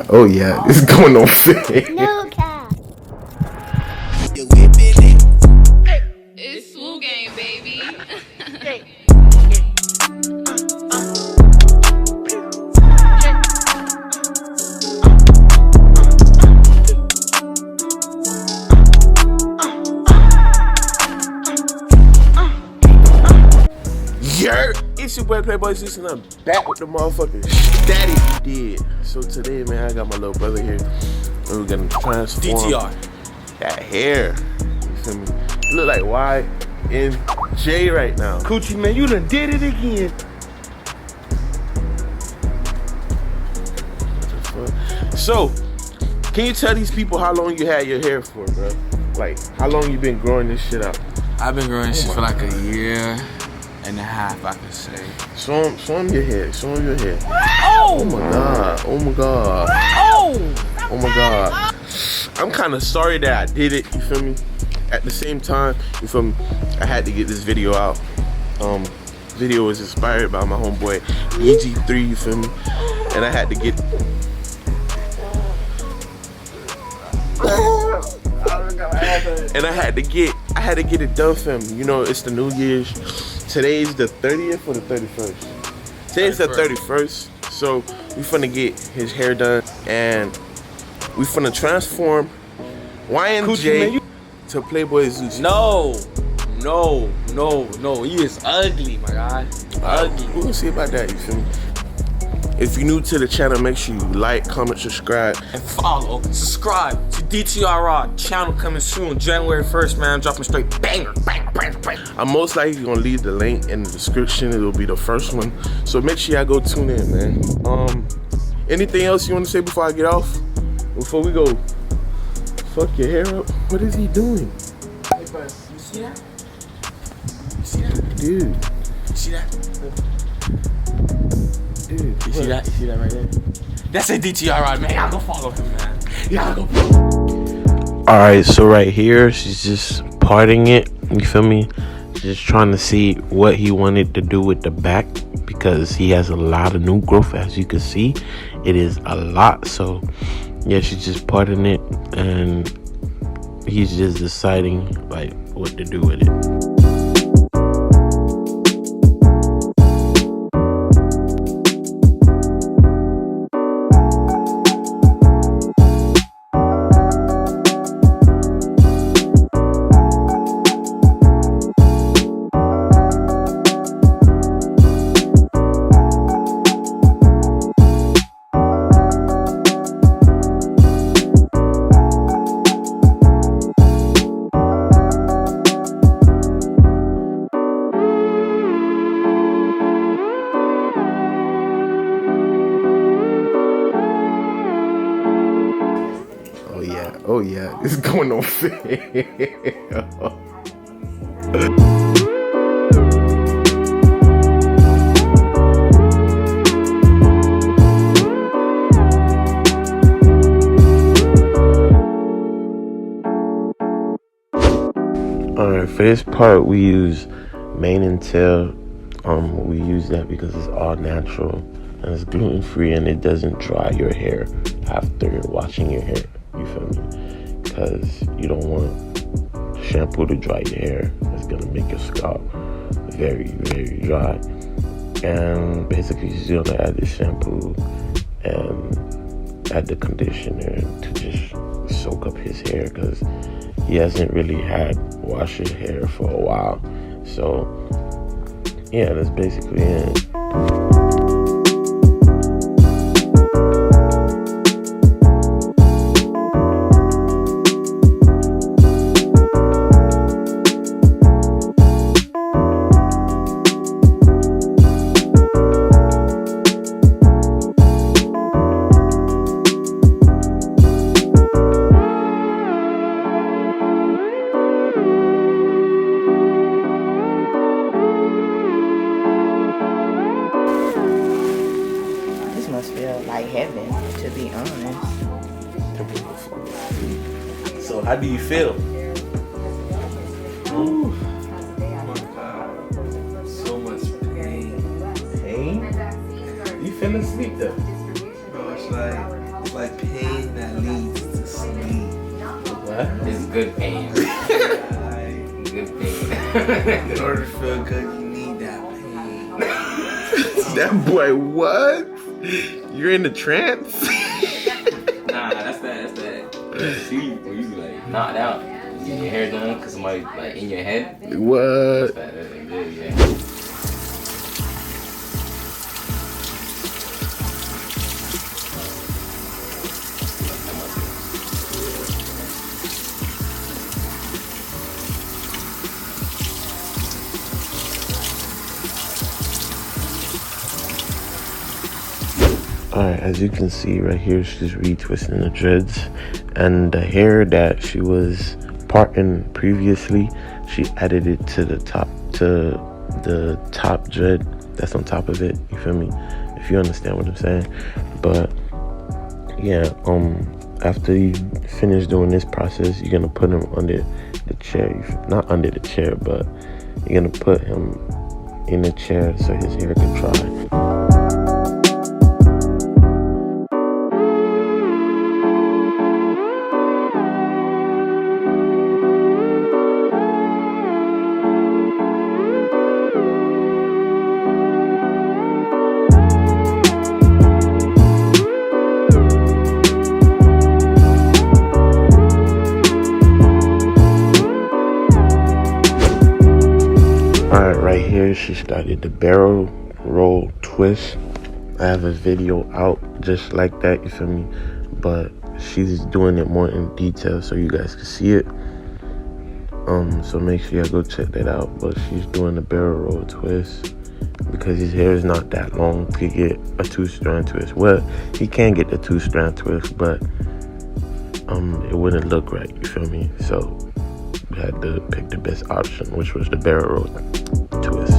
oh yeah, it's going on fake. No cap. It's school game, baby. Yeah, it's your boy Playboizuse and I'm back with the motherfucking static did. So today, man, I got my little brother here and we're gonna transform DTR. that hair. You feel me? You look like Y and J right now. Coochie, man, you done did it again. So, can you tell these people how long you had your hair for, bro? Like, how long you been growing this shit out? I've been growing shit for like a year and a half, I could say. Show him your hair. Show him your hair. Oh! Oh my god. Oh my god. Oh! Oh my god. I'm kind of sorry that I did it, you feel me? At the same time, you feel me? I had to get this video out. Video was inspired by my homeboy EG3, you feel me? And I had to get I had to get it done for him. You know, it's the New Year's. Today's the 30th or the 31st? Today's the 31st. So we finna get his hair done and we finna transform YNJ to Playboizuse. No. He is ugly, my guy. Ugly. We're gonna see about that, you feel me? If you're new to the channel, make sure you like, comment, subscribe. And follow, subscribe to DTR channel coming soon, January 1st, man. I'm dropping straight banger. I'm most likely gonna leave the link in the description. It'll be the first one. So make sure y'all go tune in, man. Anything else you wanna say before I get off? Before we go fuck your hair up? What is he doing? Hey, bud, you see that? You see that? Dude. You see that? Dude. You see that? You see that right there? That's a DTR, man. Y'all go follow him, man. Y'all go follow. Alright, so right here, she's just parting it, you feel me? Just trying to see what he wanted to do with the back because he has a lot of new growth, as you can see. It is a lot, so yeah, she's just parting it and he's just deciding like what to do with it. Oh yeah, it's going on fake. Alright, for this part we use mane and tail. We use that because it's all natural and it's gluten free and it doesn't dry your hair after washing your hair. You feel me? Because you don't want shampoo to dry your hair. It's gonna make your scalp very, very dry. And basically, she's gonna add the shampoo and add the conditioner to just soak up his hair because he hasn't really had washed his hair for a while. So yeah, that's basically it. Must feel like heaven, to be honest. So how do you feel? Ooh. Oh my god. So much pain. Pain? You feeling sleep though? Bro, it's like what? It's good pain. Good pain. In order to feel good, you need that pain. That boy, what? You're in the trance? Nah, that's that. See, when you be like knocked out, you get your hair done because somebody like in your head. What? That's good, yeah. Alright, as you can see right here, she's retwisting the dreads, and the hair that she was parting previously, she added it to the top dread that's on top of it. You feel me? If you understand what I'm saying. But yeah, after you finish doing this process, you're gonna put him under the chair. Not under the chair, but you're gonna put him in the chair so his hair can dry. Alright, right here she started the barrel roll twist. I have a video out just like that, you feel me? But she's doing it more in detail so you guys can see it. So make sure y'all go check that out. But she's doing the barrel roll twist because his hair is not that long to get a 2-strand twist. Well, he can get the 2-strand twist, but it wouldn't look right, you feel me? So we had to pick the best option, which was the barrel roll twist.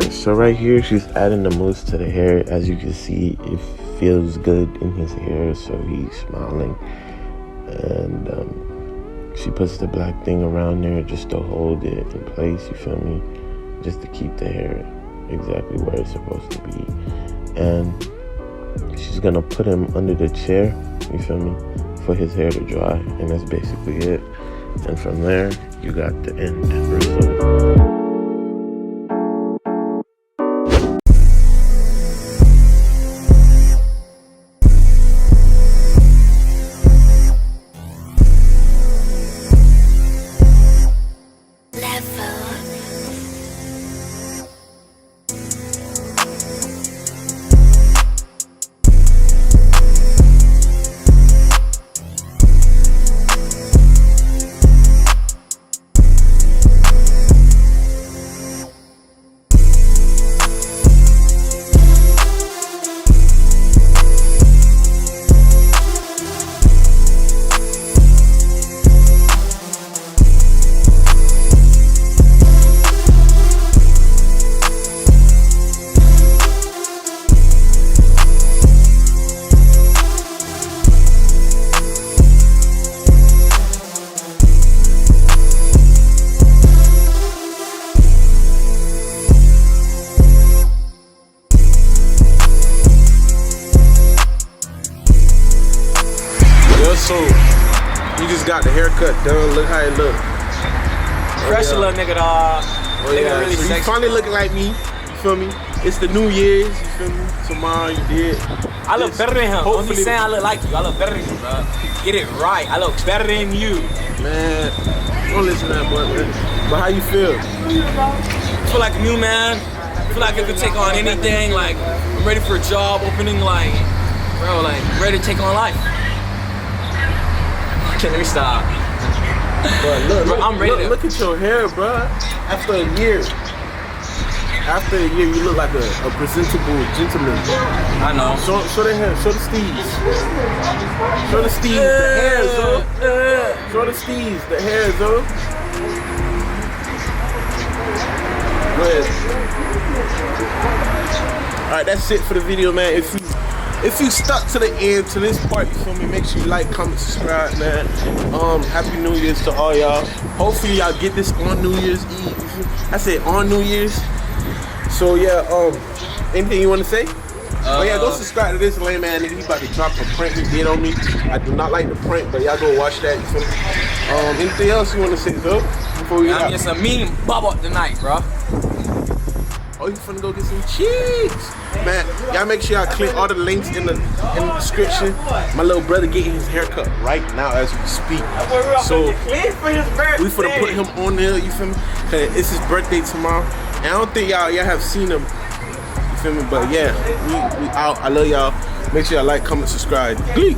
So right here, she's adding the mousse to the hair. As you can see, it feels good in his hair, so he's smiling. And she puts the black thing around there just to hold it in place, you feel me? Just to keep the hair exactly where it's supposed to be. And she's gonna put him under the chair, you feel me, for his hair to dry. And that's basically it. And from there, you got the end result. So you just got the haircut done. Look how it look. Fresh little nigga, dog. Oh Nigga yeah, really so you sexy. finally looking like me. You feel me? It's the New Year's. You feel me? Tomorrow you did. I look better than him. Don't be Hopefully- saying I look like you. I look better than you, bro. Get it right. I look better than you. Man, don't listen to that boy, man. But how you feel? I feel like a new man. I feel like I could take on anything. Like, I'm ready for a job opening. Like, bro, like, ready to take on life. Okay, let me stop. But look, Bro, I'm ready to. look at your hair, bro. After a year, you look like a presentable gentleman. I know. Show the hair, show the steez. Show the steez, the hair, zo. Show the steez, the hair, zo. Go ahead. Alright, that's it for the video, man. If you stuck to the end, to this part, you feel me, make sure you like, comment, subscribe, man. Happy New Year's to all y'all. Hopefully y'all get this on New Year's Eve. I said on New Year's. So yeah, anything you want to say? Oh yeah, go subscribe to this lame man nigga. He about to drop a prank he did on me. I do not like the prank, but y'all go watch that. You feel me? Anything else you want to say, though? Before we get I'm out? just a mean bubble tonight, bro. Oh, you finna go get some cheeks, man. Y'all make sure y'all click all the links in the description. My little brother getting his haircut right now as we speak. So we finna put him on there. You feel me? 'Cause it's his birthday tomorrow, and I don't think y'all have seen him. You feel me? But yeah, we out. I love y'all. Make sure y'all like, comment, subscribe. Glee.